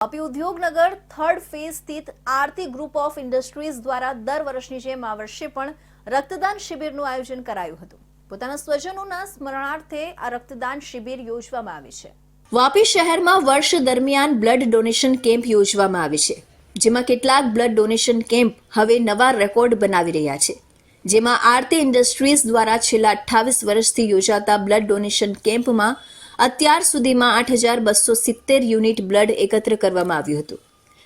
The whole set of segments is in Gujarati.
વાપી ઉદ્યોગનગર થર્ડ ફેઝ સ્થિત આરતી ગ્રુપ ઓફ ઇન્ડસ્ટ્રીઝ દ્વારા દર વર્ષની જેમ આ વર્ષે પણ રક્તદાન શિબિરનું આયોજન કરાયું હતું। પોતાના સ્વજનોના સ્મરણાર્થે આ રક્તદાન શિબિર યોજવામાં આવી છે। વાપી શહેરમાં વર્ષ દરમિયાન બ્લડ ડોનેશન કેમ્પ યોજવામાં આવે છે, જેમાં કેટલાક બ્લડ ડોનેશન કેમ્પ હવે નવા રેકોર્ડ બનાવી રહ્યા છે, જેમાં આરતી ઇન્ડસ્ટ્રીઝ દ્વારા છેલ્લા 28 વર્ષથી યોજાતા બ્લડ ડોનેશન કેમ્પમાં અત્યાર સુધીમાં 8,270 યુનિટ બ્લડ એકત્ર કરવામાં આવ્યું હતું।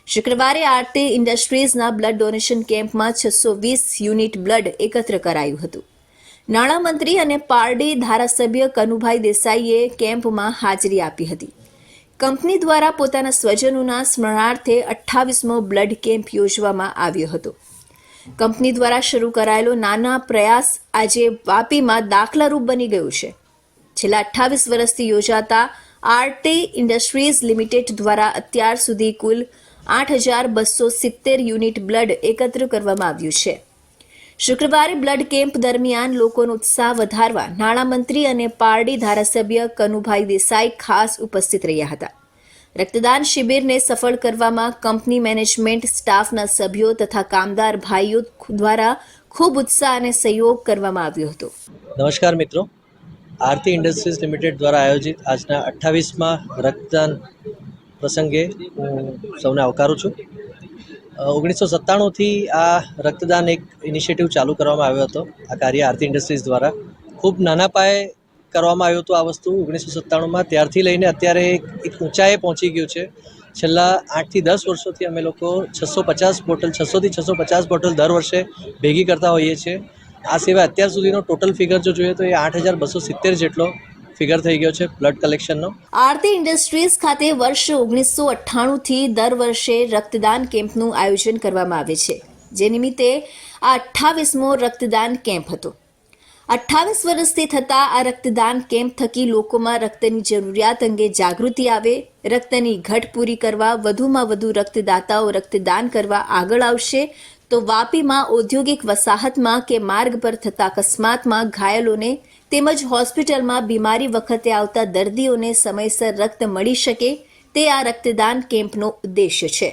શુક્રવારે આરતી ઇન્ડસ્ટ્રીઝના બ્લડ ડોનેશન કેમ્પમાં 620 યુનિટ બ્લડ એકત્ર કરાયું હતું। નાણામંત્રી અને પારડી ધારાસભ્ય કનુભાઈ દેસાઈએ કેમ્પમાં હાજરી આપી હતી। કંપની દ્વારા પોતાના સ્વજનોના સ્મરણાર્થે 28મો બ્લડ કેમ્પ યોજવામાં આવ્યો હતો। કંપની દ્વારા શરૂ કરાયેલો નાના પ્રયાસ આજે વાપીમાં દાખલારૂપ બની ગયું છે। છેલ્લા 28 વર્ષથી યોજાતા આરતી ઇન્ડસ્ટ્રીઝ લિમિટેડ દ્વારા અત્યાર સુધી કુલ 8,270 યુનિટ બ્લડ એકત્ર કરવામાં આવ્યું છે। શુક્રવારે બ્લડ કેમ્પ દરમિયાન લોકોનો ઉત્સાહ વધારવા નાણામંત્રી અને પારડી ધારાસભ્ય કનુભાઈ દેસાઈ ખાસ ઉપસ્થિત રહ્યા હતા। રક્તદાન શિબિરને સફળ કરવામાં કંપની મેનેજમેન્ટ, સ્ટાફના સભ્યો તથા કામદાર ભાઈઓ દ્વારા ખૂબ ઉત્સાહ અને સહયોગ કરવામાં આવ્યો હતો। નમસ્કાર મિત્રો, આરતી ઇન્ડસ્ટ્રીઝ લિમિટેડ દ્વારા આયોજિત આજના 28મા રક્તદાન પ્રસંગે હું સૌને આવકારું છું। 1997થી આ રક્તદાન એક ઇનિશિયેટિવ ચાલુ કરવામાં આવ્યો હતો। આ કાર્ય આરતી ઇન્ડસ્ટ્રીઝ દ્વારા ખૂબ નાના પાયે કરવામાં આવ્યું હતું। આ વસ્તુ 1997માં ત્યારથી લઈને અત્યારે એક ઊંચાઈએ પહોંચી ગયું છે। છેલ્લા 8 થી 10 વર્ષોથી અમે લોકો 600થી 650 બોટલ દર વર્ષે ભેગી કરતા હોઈએ છીએ। આ સિવાય અત્યાર સુધીનો ટોટલ ફિગર જો જોઈએ તો એ 8,270 જેટલો ફિગર થઈ ગયો છે બ્લડ કલેક્શનનો। આરતી ઇન્ડસ્ટ્રીઝ ખાતે વર્ષ 1998થી દર વર્ષે રક્તદાન કેમ્પનું આયોજન કરવામાં આવે છે, જે નિમિત્તે આ 28મો રક્તદાન કેમ્પ હતો। 28 વર્ષથી થતા આ રક્તદાન કેમ્પ થકી લોકોમાં રક્તની જરૂરિયાત અંગે જાગૃતિ આવે, રક્તની ઘટ પૂરી કરવા વધુમાં વધુ રક્તદાતાઓ રક્તદાન કરવા આગળ આવશે તો વાપીમાં ઔદ્યોગિક વસાહતમાં કે માર્ગ પર થતા અકસ્માતમાં ઘાયલોને તેમજ હોસ્પિટલમાં બીમારી વખતે આવતા દર્દીઓને સમયસર રક્ત મળી શકે તે આ રક્તદાન કેમ્પનો ઉદ્દેશ્ય છે।